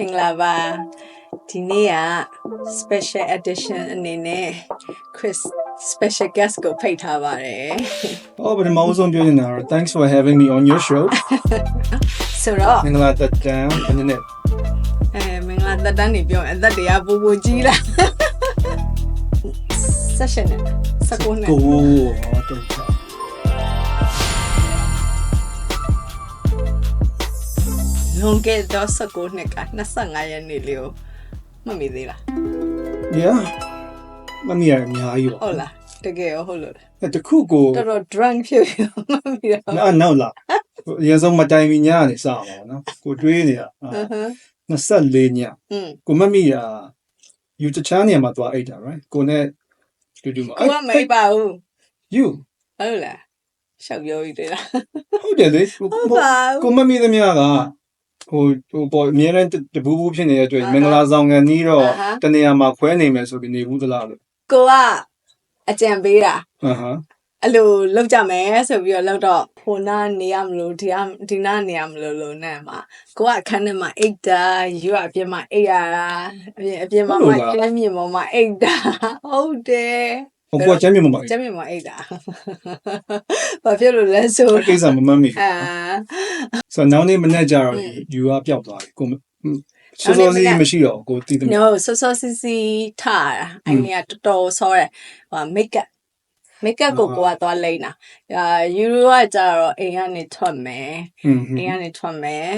မင်္ဂလာပါဒီနေ့က special edition အနေနဲ့ Chris special guest ကိုဖိတ်ထားပါတယ် Oh, but I'm also doing now. Thanks for having me on your show. ဆိုတော့ မင်္ဂလာတက်တန်းအနေနဲ့ မင်္ဂလာတက်တန်းနေပြောအသက်တရားပူပူကြီးလား session နဲ့19နဲ့ ကိုတော့လွန်ခဲ့တော့19နှစ်က25ရက်နေ့လေးကိုမှတ်မိသေးလား Yeah မမီရအများကြီးပါ ဟုတ်လားတကယ်ရောဟုတ်လို့လား အဲ့တခုကို တော်တော် drunk ဖြစ်ပြီးမှတ်မိတော့ နောက်လာအရင်ဆုံးမတိုင်မီညကနေစအောင်နော်ကိုတွေးနေတာ24ညကိုမမီရယူတချားနေမှာသွားအိတ်တာ right ကိုနဲ့တူတူမှာ ကိုကမိတ်ပါဘူး you ဟုတ်လားရှောက်ပြောပြီးသေးလား ဟုတ်တယ်လေ ဟုတ်ပါဘူး ကိုမမီသမီးကဟိုပေါ်အမြဲတမ်းတပူးပူးဖြစ်နေတဲ့အတွက်မင်္ဂလာဆောင်ကန်ကြီးတော့တနေရာမှာခွဲနေမယ်ဆိုပြီးနေဘူးသလားလို့ ကိုကအကြံပေးတာ ဟမ် အဲ့လိုလောက်ကြမယ်ဆိုပြီးတော့လောက်တော့ဖိုနာနေရမလို့ဒီနာနေရမလို့လို့နဲ့မှာကိုကအခန်းထဲမှာအိတ်တာယူအပြင်မှာအိတ်ရတာအပြင်မှာကျမ်းမြင်ပေါ်မှာအိတ်တာဟုတ်တယ် ဟိုပေါ်ချမ်းမြေမှာပါ ကျမ်းမြင်မှာအိတ်တာဘာဖြစ်လို့လဲဆို ကိစ္စမမှန်မိ အာ ဆိုတော့နောက်နေ့မနေ့ကျတော့ယူကပျောက်သွားပြီကိုစောစောစီးမရှိတော့ကိုတည်တယ် no ဆောစီစီထားတာအဲ့နေကတော်တော်ဆောရဲဟို make up ကိုကသွားလိမ့်တာယူရိုကကြတော့အိမ်ကနေထွက်မယ်အိမ်ကနေထွက်မယ်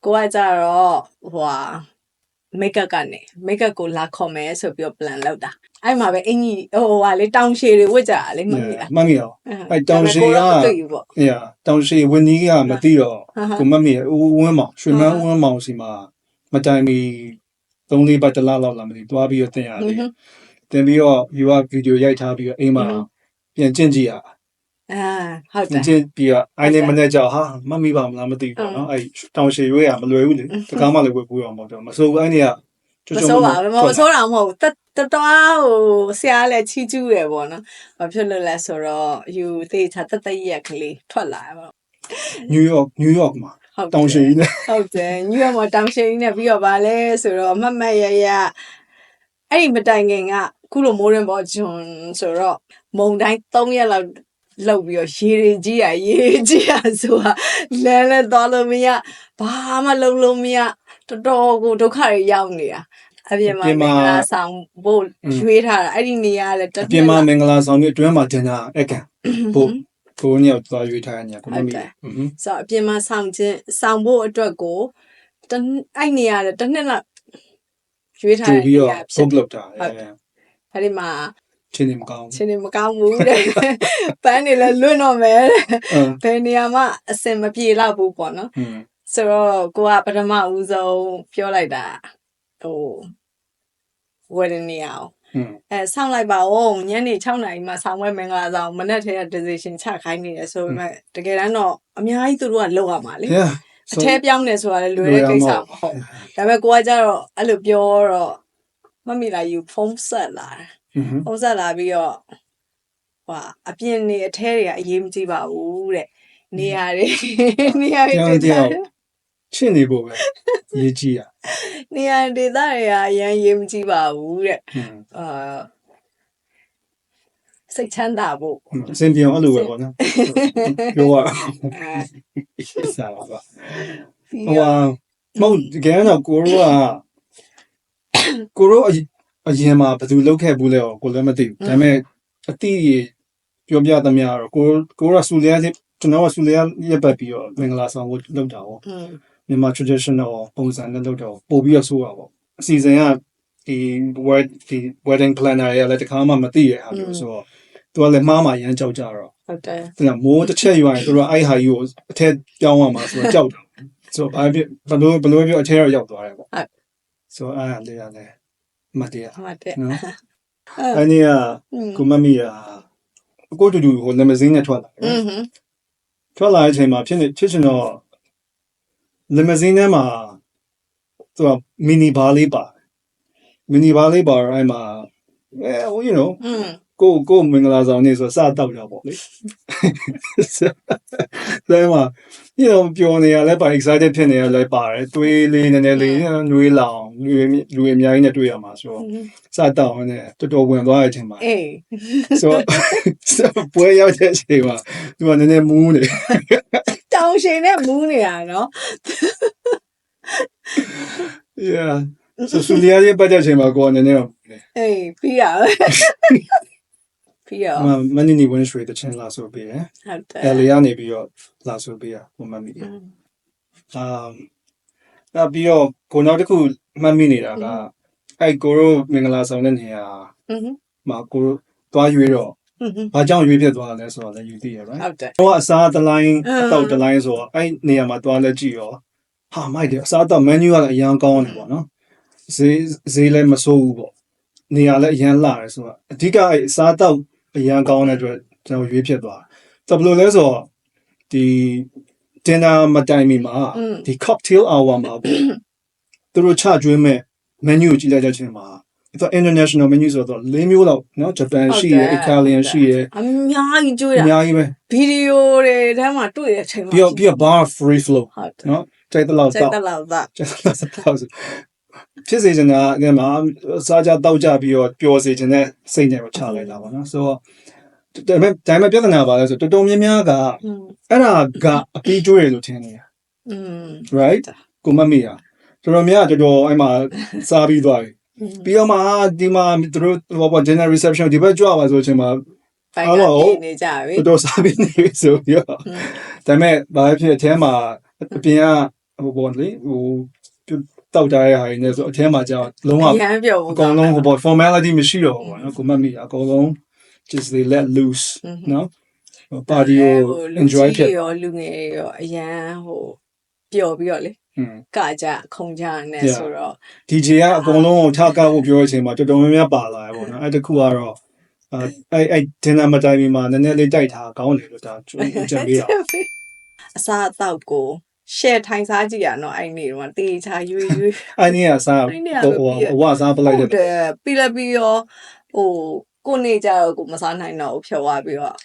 ကိုကကြတော့ဟို make up ကနေ make up ကိုလာခေါ်မယ်ဆိုပြီးတော့ plan လုပ်တာအဲ့မှာပဲအင်ကြီးဟိုဟာလေတောင်ရှည်တွေဝတ်ကြတာလေမမီလား မမီရောအဲ့တောင်ရှည်ကတောင်ရှည်ဝင်းကြီးကမသိတော့ကိုမမီဦးဝင်းမောင်ရွှေမန်းဝင်းမောင်စီမှာမတိုင်မီ3-4ပတ်တလားလောက်လာမသိသွားပြီးတော့တင်ရတယ်တင်ပြီးတော့ယူကဗီဒီယိုရိုက်ထားပြီးတော့အိမ်မှာပြန်ကျင့်ကြည့်ရ ဟုတ်တယ် ကျင့်ပြီးတော့အိုင်းနေမနေ့ကျဟာမမီပါမလားမသိဘူးနော်အဲ့တောင်ရှည်ရွေးရမလွယ်ဘူးလေတကားမှလည်းဝယ်ပူးအောင်ပေါ့တော့မစိုးဘူးအဲ့နေက မဆိုးပါဘူးမဆိုးတာမဟုတ်တော်တော်ဟိုဆရာလည်းချီးကျူးရပေါ့နော်ဘာဖြစ်လို့လဲဆိုတော့ယူသေးချာတသက်ရက်ကလေးထွက်လာပါ နယူးယောက်မှာတောင်ရှည်ကြီးနဲ့ ဟုတ်တယ်နယူးယောက်မှာတောင်ရှည်ကြီးနဲ့ပြီးတော့ဗာလဲဆိုတော့မမရရအဲ့ဒီမတိုင်ခင်ကခုလိုမိုးရင်ပေါ်ဂျွန်ဆိုတော့မုံတိုင်း3ရက်လောက်လောက်ပြီးတော့ရေကြီးရဆိုတာလဲသွားလို့မရဘာမှလုံးလို့မရတော်တော်ကိုဒုက္ခတွေရောက်နေတာအပြင်မှာမင်္ဂလာဆောင်ဖို့ရွေးထားတာအဲ့ဒီနေရာကလည်းတ အပြင်မှာမင်္ဂလာဆောင်ပြီးအတွင်းမှာတင်တာအကန်ဖို့ကိုညောက်သွားရွေးထားတဲ့ညကိုမမီ ဆိုတော့အပြင်မှာဆောင်ဖို့အတွက်ကိုအဲ့နေရာတစ်နှစ်လောက်ရွေးထားတဲ့ ပြီးတော့ပုတ်လောက်တာ အဲ့ဒီမှာ ချင်းနေမကောင်း ချင်းနေမကောင်းဘူးတဲ့ပန်းနေလဲလွတ်တော့မယ်ဘယ်နေရာမှအစင်မပြေတော့ဘူးပေါ့နော်ဆိုတော့ကိုကပထမဦးဆုံးပြောလိုက်တာဟိုဝယ်နေရအောင်ဆောင်းလိုက်ပါဦးညနေ6နာရီမှဆောင်းဝဲမင်္ဂလာဆောင်မနေ့တည်းက decision ချခိုင်းနေတယ်ဆိုပေမဲ့တကယ်တမ်းတော့အများကြီးသူတို့ကလောက်ရမှာလေအထဲပြောင်းနေဆိုတာလည်းလွယ်တဲ့ကိစ္စမဟုတ်ဒါပေမဲ့ကိုကကြတော့အဲ့လိုပြောတော့မမီလာယူဖုန်းဆက်လာဖုန်းဆက်လာပြီးတော့ဟာအပြင်နေအထဲတွေကအရေးမကြီးပါဘူးတဲ့နေရာတွေချင်းနေဖို့ပဲရေးကြည့်ရ နေရာဒေသတွေကအရင်ရေးမကြီးပါဘူးတဲ့စိတ်ချမ်းသာဖို့ အစင်ပြောင်းအဲ့လိုပဲပေါ့နော်ပြောရစားပါဟိုမဟုတ်တကယ်တော့ကိုရောအရင်မှာဘယ်သူလုပ်ခဲ့ဘူးလဲကိုလည်းမသိဘူးဒါပေမဲ့အတိပြောပြသမျှတော့ကိုရဆူလျာကျွန်တော်ကဆူလျာရက်ပတ်ပြီးတော့မင်္ဂလာဆောင်ကိုလုပ်တာပေါ့မြန်မာ traditional ပုံစံနဲ့လုပ်တော့ပို့ပြီးတော့ဆိုးတာပေါ့အစီအစဉ်ကဒီ wedding planner ရဲ့လည်းတခါမှမသိရဟာလို့ဆိုတော့သူကလည်းမှားမှရမ်းကြောက်ကြတော့ဟုတ်တယ်ဒါမိုးတစ်ချက်ယူရင်သူတို့အဲ့ဟာကြီးကိုအထက်ပြောင်းရမှာဆိုတော့ကြောက်တယ်ဆိုတော့ဘလို့ပြောအထက်ရောက်သွားတယ်ပေါ့ဆိုတော့အဲ့လေရတယ်မတည့်နော်အဲ့ဒီကကိုမမီကိုတူတူဟိုလမဇင်းနဲ့ထွက်လာတယ်ထွက်လာတဲ့အချိန်မှာဖြစ်ချင်တော့လမဇင်းထဲမှာသူကမီနီဘာလေးပါအဲ့မှာyou know ကိုမင်္ဂလာဆောင်နေဆိုစတောက်ကြပေါ့လေဒါမှပြောနေရလဲပါ excited ဖြစ်နေရလဲပါတယ်တွေးလေးနည်းနည်းလေးနှွေးလောင်လူအများကြီးနဲ့တွေ့ရမှာဆိုတော့စတောက်နေတော်တော်ဝင်သွားတဲ့အချိန်မှာဆိုပွဲရောက်တဲ့အချိန်မှာသူကနည်းနည်းမူးနေတောင်ရှင်နဲ့မူးနေတာနော် yeah so ဆူလီယာရဲ့ပတ်တဲ့အချိန်မှာကိုကနည်းနည်းတော့ပြီးရပြီးရမနီနီဝင်ရွှေတချင်းလာဆိုပေးတယ်ဟုတ်တယ်ယ်လီယာနေပြီးတော့လာဆိုပေးရဟိုမမီနောက်ပြီးတော့ကိုနောက်တစ်ခုမှတ်မိနေတာကအဲ့ကိုတို့မင်္ဂလာဆောင်တဲ့နေရာမှာကိုတို့သွားရွေးတော့ဘာကြောင့်ရွေးဖြစ်သွားလဲဆိုတော့လည်းယူသိရ right ဟုတ်တယ်ဟိုကအစားတလိုင်းအတော့တလိုင်းဆိုတော့အဲ့နေရာမှာသွားလဲကြည့်ရောဟာမိုက်တယ်အစားတော့ menu ကလည်းအရင်ကောင်းတယ်ပေါ့နော်ဈေးလည်းမဆိုးဘူးပေါ့နေရာလည်းအရင်လာတယ်ဆိုတော့အဓိကအဲ့အစားတော့အရင်ကောင်းတဲ့အတွက်ကျွန်တော်ရွေးဖြစ်သွားတယ်ဘယ်လိုလဲဆိုတော့ဒီ dinner မတိုင်မီမှာဒီ cocktail hour မှာပေါ့သူတို့ချကျွေးမဲ့ menu ကိုကြည့်လိုက်တဲ့အချိန်မှာit's international menu ဆိုတော့၄မျိုးလောက်เนาะ Japan ရှိရယ် Italian ရှိရယ်အများကြီးကျွေးတာအများကြီးပဲဗီဒီယိုတွေထဲမှာတွေ့တဲ့အချိန်မှာပြီးတော့ bar free flow เนาะใจတလောက်တော့ဖြစ်စေချင်တာအဲမှာစားကြတောက်ကြပြီးတော့ပျော်စေချင်တဲ့စိတ်နဲ့ချလိုက်တာပါเนาะဆိုတော့ဒါပေမဲ့ပြဿနာပါလဲဆိုတော်တော်များများကအဲ့ဒါကအပီးကျွေးရလို့ထင်နေတာ right ကိုမမေးရတော်တော်များတော်အဲ့မှာစားပြီးသွားပြီပြီးတော့မှဒီမှာသူတို့ဘာ dinner reception ဒီဘက်ကြွပါဆိုချင်မှာအားလုံးနေကြပြီတော်စားပြီးနေပြီဆိုပြီးတော့ဒါပေမဲ့ဘာဖြစ်အထဲမှာအပြင်ကဟိုပေါ့လေဟိုတောက်ကြရဟာနေဆိုအထဲမှာကြာလုံးဝအကုန်လုံးဟိုပေါ့ formality မရှိတော့ဘူးနော်ကိုမမီအကုန်လုံး just they let loose နော် party ကို enjoy ဖြစ်ရောလူငယ်ရောအရန်ဟိုပျော်ပြီးတော့လေကကြခုံကြနေဆိုတော့ DJ ကအကုန်လုံးကိုထားကောက်ဖို့ပြောတဲ့အချိန်မှာတော်တော်များများပါလာတယ်ပေါ့နော်အဲ့တခုကတော့အဲ့ dinner မတိုင်မီမှာနည်းနည်းလေးတိုက်ထားကောင်းတယ်လို့ဒါကြံပေးတာအစားအသောက်ကို share ထိုင်စားကြည့်ရနော်အဲ့နေတော့တေချာရွေးအဲ့နေကစားဟိုဝါစားပလိုက်တယ်ပြီးလည်းပြီးရောဟိုကိုနေကြတော့ကိုမစားနိုင်တော့ဖြော်သွားပြီးတော့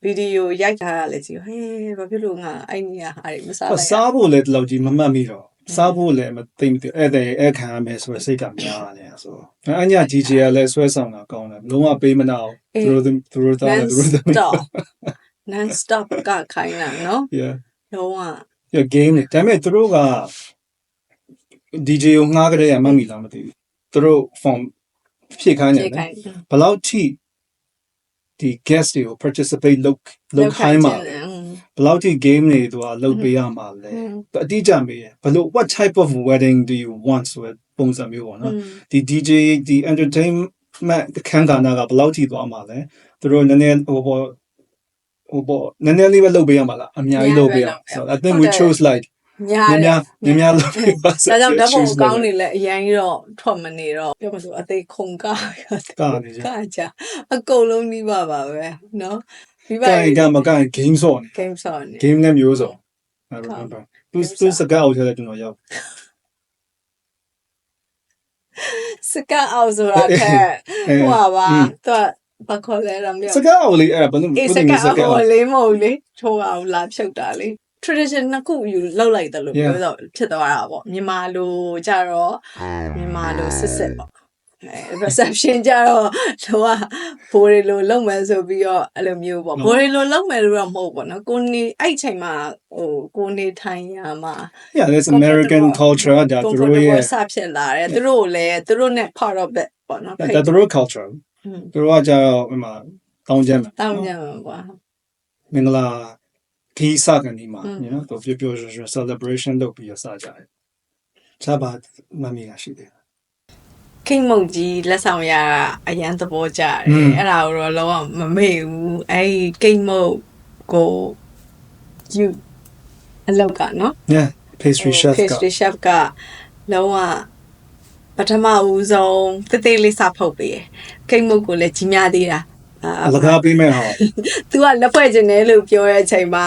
ဗီဒီယိုရိုက်ထားရလဲကြည့်ဟဲ့ဘာဖြစ်လို့ငါအဲ့နေဟာတွေမစားလိုက်စားဖို့လည်းဒီလောက်ကြီးမမှတ်မိတော့စားဖို့လည်းမသိမသိအဲ့ခံရမယ်ဆိုရစိတ်ကများတယ်ဆိုအညာ DJ ကလည်းဆွဲဆောင်တာကောင်းတယ်လုံးဝပေးမနာသူတို့သားတယ်သူတို့သမီး non stop ကခိုင်းတာနော် yeah လုံးဝgame နဲ့ဒါပေမဲ့သူတို့က DJ ကိုငှားကြတဲ့မှတ်မိလားမသိဘူးသူတို့ form ဖြည့်ခိုင်းတယ်ဘယ်လောက်ထိဒီ guest တွေကို participate လုပ်ခိုင်းမှာဘယ်လောက်ထိ game တွေသူကလုပ်ပေးရမှာလဲအတိအကျမေးဘယ်လို what type of wedding do you want ဆိုတဲ့ပုံစံမျိုးပေါ့နော်ဒီ DJ ဒီ entertainment ခန်းကဏ္ဍကဘယ်လောက်ထိသွားမှာလဲသူတို့နည်းနည်းဟိုပေါ့နည်းနည်းလေးပဲလုပ်ပေးရမှာလားအများကြီးလုပ်ပေးရ so I think we chose like များလုပ်ပေးပါဒါကြောင့်ဓာတ်ပုံကောင်းနေလဲအရင်တော့ထွက်မနေတော့ပြောမလို့အသေးခုံကားနေကြအကုန်လုံးနှီးပါပဲเนาะပြီးပါကမက game ဆော့နေ game နဲ့မျိုးစုံ I remember သူစကားအောင်တယ်ကျွန်တော်ရောက်စကားအောင်ဆိုတာဟဲ့ဟိုပါသူဘာခေါ်လဲတော့မပြောစကားအောင်လေးအဲ့ဘယ်လိုစကားအောင်လေးမဟုတ်လေထိုးအောင်လာဖြုတ်တာလေtradition နှစ်ခုယူလောက်လိုက်တယ်လို့ပြောတော့ဖြစ်သွားတာပေါ့မြန်မာလိုကြတော့မြန်မာလိုစစ်ပေါ့reception ကြတော့တော့ဘိုးရီလိုလုံမယ်ဆိုပြီးတော့အဲ့လိုမျိုးပေါ့ဘိုးရီလိုလုံမယ်လို့တော့မဟုတ်ပေါ့နော်ကိုနေအဲ့ချိန်မှာဟိုကိုနေထိုင်ရမှာ yeah there's American culture ဒါသူတို့ရဲ့စဖြစ်လာတယ်သူတို့လည်းသူတို့ ਨੇ part of it ပေါ့နော်ဒါသူတို့ culture သူတို့ကကြတော့ဟိုမှာတောင်းကြမ်းမှာကွာမင်္ဂလာခီးစကနေမှာ you know တော့ပြော celebration လုပ်ပြီးစကြတယ်ချက်ပါမမီးရရှိတယ်ခိမ့်မုတ်ကြီးလက်ဆောင်ရတာအရန်သဘောကျတယ်အဲ့ဒါကိုတော့လုံးဝမမေ့ဘူးအဲ့ကိမ့်မုတ်ကိုယူအလောက်ကနော် yeah pastry chef ကလုံးဝပထမဦးဆုံးတေးသေးလေးစဖုတ်ပေးရယ်ကိမ့်မုတ်ကိုလည်းကြီးများသေးတာ လကားပေးမဲ့ဟာ तू ကလက်ဖွဲ့ခြင်းတယ်လို့ပြောတဲ့အချိန်မှာ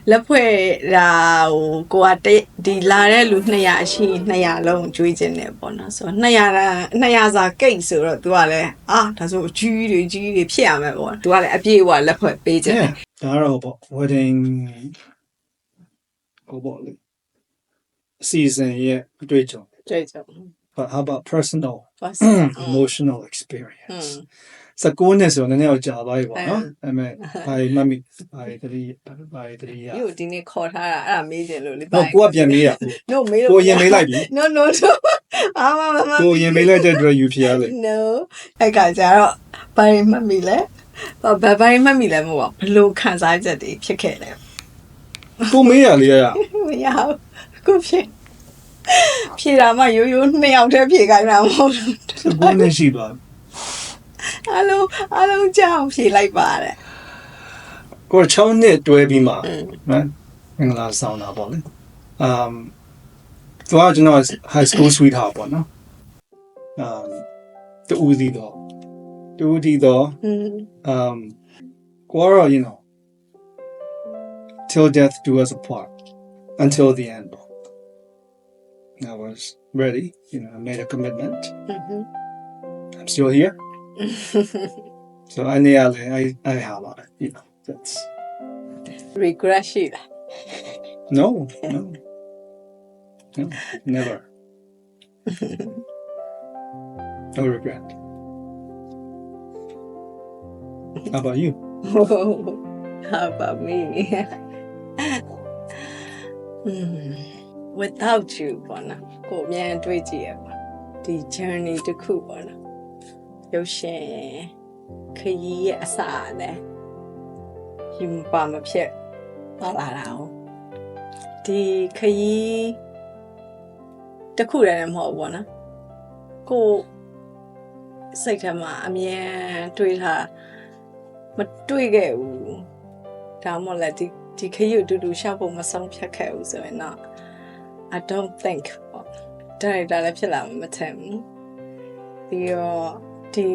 လက်ဖွဲ့တာဟိုကိုကဒီလာတဲ့လူ200အရှိ200လုံးကျွေးခြင်းတယ်ပေါ့နော်ဆိုတော့200စာကိတ်ဆိုတော့ तू ကလည်းဒါဆိုကြီးတွေဖြစ်ရမယ်ပေါ့ तू ကလည်းအပြည့်အဝလက်ဖွဲ့ပေးခြင်းတယ် ဒါကတော့ပေါ့ wedding ဟိုပေါ့လေ season ရဲ့အတွေ့အကြုံ but how about personal emotional experience စကူးနေဆိုတော့နည်းနည်းတော့ကြာသွားပြီပေါ့နော်ဒါပေမဲ့ဘာမှမဘာတရီရယူဒီနေ့ခေါ်ထားတာအဲ့ဒါမေးခြင်းလို့လေ တော့ကိုကပြန်မေးရ no မေးလို့ ကိုရင်မေးလိုက်ပြီ no မ ကိုရင်မေးလိုက်တဲ့အတွက်ယူဖြစ်ရလေ no အဲ့ကကြတော့ဘာမှမမီလဲဘာမှမမီလဲမဟုတ်ဘလို့ခံစားချက်တွေဖြစ်ခဲ့လဲ ကိုမေးရလေရ မရကိုဖြေတာမှရိုး2ယောက်တည်းဖြေခိုင်းတာမဟုတ်ဘူး စကူးနေရှိပါ အားလုံးကြောင်ဖြေလိုက်ပါတယ် ကို6နှစ်တွဲပြီးမှနော်မင်္ဂလာဆောင်တာပေါ့လေသူကကျွန်တော် high school sweetheart ပေါ့နော်တူဒီတော့ကိုရော you know till death do us apart until the end I was ready you know I made a commitment I'm still here so I have you know that's regret ရှိလား no never no regret how about you how about me without you ပေါ့နော်ကိုအမြန်တွေးကြည့်ရပါဒီ journey တစ်ခုပေါ့နော်ရုပ်ရှင်ခရီးရဲ့အစနဲ့ယူပါမဖြစ်ပါလာတာ哦ဒီခရီးတစ်ခုတည်းမဟုတ်ဘူးပေါ့နော်ကိုစိတ်ထဲမှာအမြန်တွေးထားမတွေးခဲ့ဘူးဒါမှမဟုတ်လည်းဒီခရီးကိုတူရှောက်ဖို့မဆုံးဖြတ်ခဲ့ဘူးဆိုရင်တော့ I don't think ဒါလည်းဖြစ်လာမှာမထင်ဘူးပြီးတော့ဒီ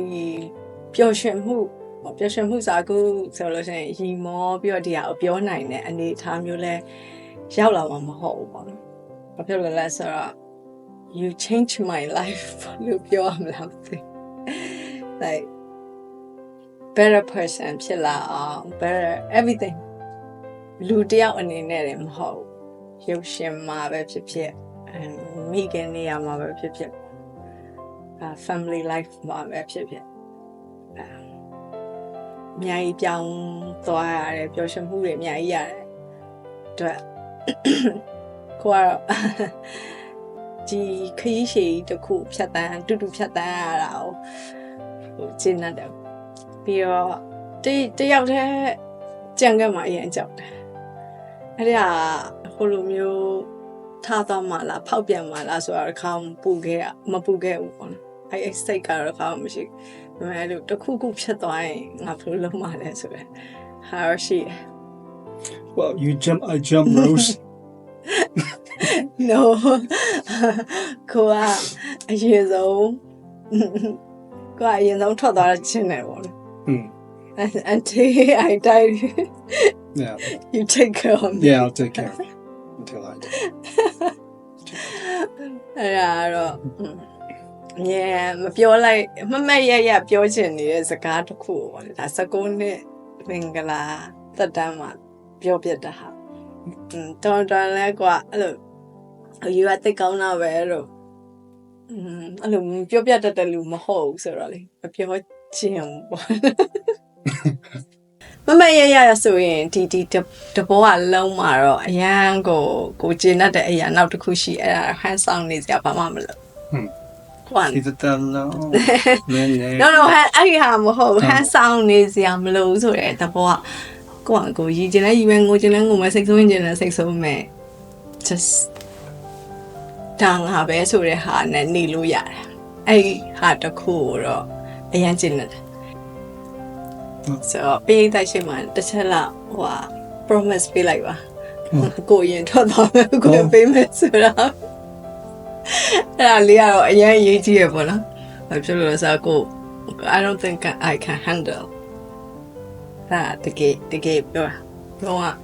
ပျော်ရွှင်မှုစာကူဆိုလို့ရှိရင်ရီမောပြီးတော့ဒီဟာကိုပြောနိုင်တဲ့အနေအထားမျိုးလဲရောက်လာမှာမဟုတ်ဘူးပေါ့နော်ဘာဖြစ်လို့လဲဆိုတော့ you change my life လို့ပြောရမလားမသိ like better person ဖြစ်လာအောင် better everything လူတယောက်အနေနဲ့လည်းမဟုတ်ရုပ်ရှင်မှာပဲဖြစ်ဖြစ်မိခင်နေရာမှာပဲဖြစ်ဖြစ်family life မှာပဲဖြစ်ဖြစ်အများကြီးပြောင်းသွားရတယ်ပျော်ရွှင်မှုတွေအများကြီးရတယ်အတွက်ကိုကတော့ဒီခရီးရှည်တစ်ခုဖြတ်တန်းတူဖြတ်တန်းရတာကိုကျင်းတယ်ပြီးတော့တယောက်တည်းကြံခဲ့မှအရင်ကြောက်တယ်အဲ့ဒါဟိုလိုမျိုးထားတော့မှလားဖောက်ပြန်မှလားဆိုတော့ခေါင်းမပူခဲ့ဘူးပေါ့နော်အဲ့စိတ်ကတော့ခေါင်းမရှိဘူးအဲ့လိုတစ်ခုခုဖြစ်သွားရင်ငါဘယ်လိုလုပ်မှလဲဆိုတော့ဟာရှိ well you jump I jump Rose no ကိုကအရင်ဆုံးထွက်သွားခြင်းတယ်ပေါ့နော် until I die yeah you take care of me yeah I'll take care of you until I die အဲ့တော့မပြောလိုက်မမက်ရပြောချင်နေတဲ့စကားတစ်ခုပေါ့လေဒါ19နှစ်မင်္ဂလာသက်တမ်းမှာပြောပြတာဟာတော်လဲကွာအဲ့လိုယူရတိတ်ကောင်းတာပဲလို့အဲ့လိုပြောပြတတ်တဲ့လူမဟုတ်ဘူးဆိုတော့လေမပြောချင်ဘူးပေါ့မမရဆိုရင်ဒီတဘောကလုံးမှာတော့အရန်ကိုကျင်းတတ်တဲ့အရာနောက်တစ်ခုရှိအဲ့ဒါဟန်ဆောင်နေစရာဘာမှမလုပ်Is it that long? No,အဲ့ဟာမဟုတ်ဟန်ဆောင်နေစရာမလိုဆိုတဲ့တဘောကကိုရည်ကျင်လဲရည်မယ်ငိုကျင်လဲငိုမယ်စိတ်ဆိုးကျင်လဲစိတ်ဆိုးမယ် just ဒါငါပဲဆိုတဲ့ဟာနဲ့နေလို့ရတယ်အဲ့ဟာတစ်ခုတော့အရင်ကျင်တယ်ဆိုတော့ပေးတိုက်ရှိမှတစ်ချက်လောက်promise ပေးလိုက်ပါကိုရင်ထွက်သွားမယ်ကိုပေးမယ်ဆိုတော့အဲ့ဒါလေးကတော့အရင်ရေးကြည့်ရပေါ့နော်ဘာဖြစ်လို့လဲဆိုတော့ကို I don't think I can handle That the gate, Roma.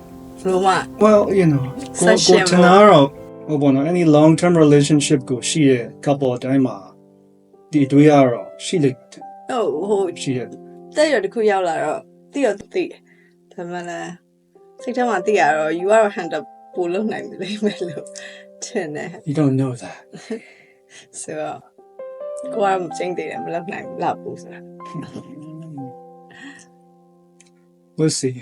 Well, you know, go tomorrow. Oh, bueno, any long-term relationship go she a couple of time di duaro she like she had တဲ့ရတခုရောက်လာတော့တိရတိဒါမှလည်းစိတ်ထဲမှာတိရတော့ you are handle ပို့လုပ်နိုင်လိမ့်မယ်လို့ထင်တယ် you don't know that so ကိုယ်ကမစိမ့်သေးတယ်မလုပ်နိုင်ဘူးလောက်ဘူးဆိုတာ we'll see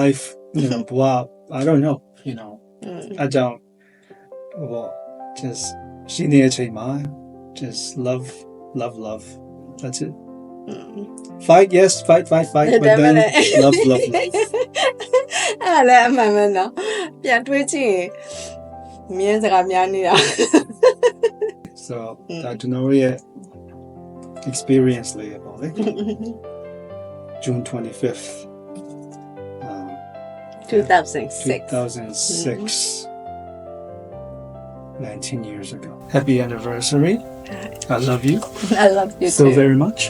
life you know wow I don't know you know I don't well just she needs a mind just love that's it fight yes fight but then love အဲ့လည်းအမှန်ပဲနော်ပြန်တွေးကြည့်ရင်မြင်းစကားများနေတာ so I don't know yet experience later about it June 25th 2006 19 years ago happy anniversary I love you I love you so too very much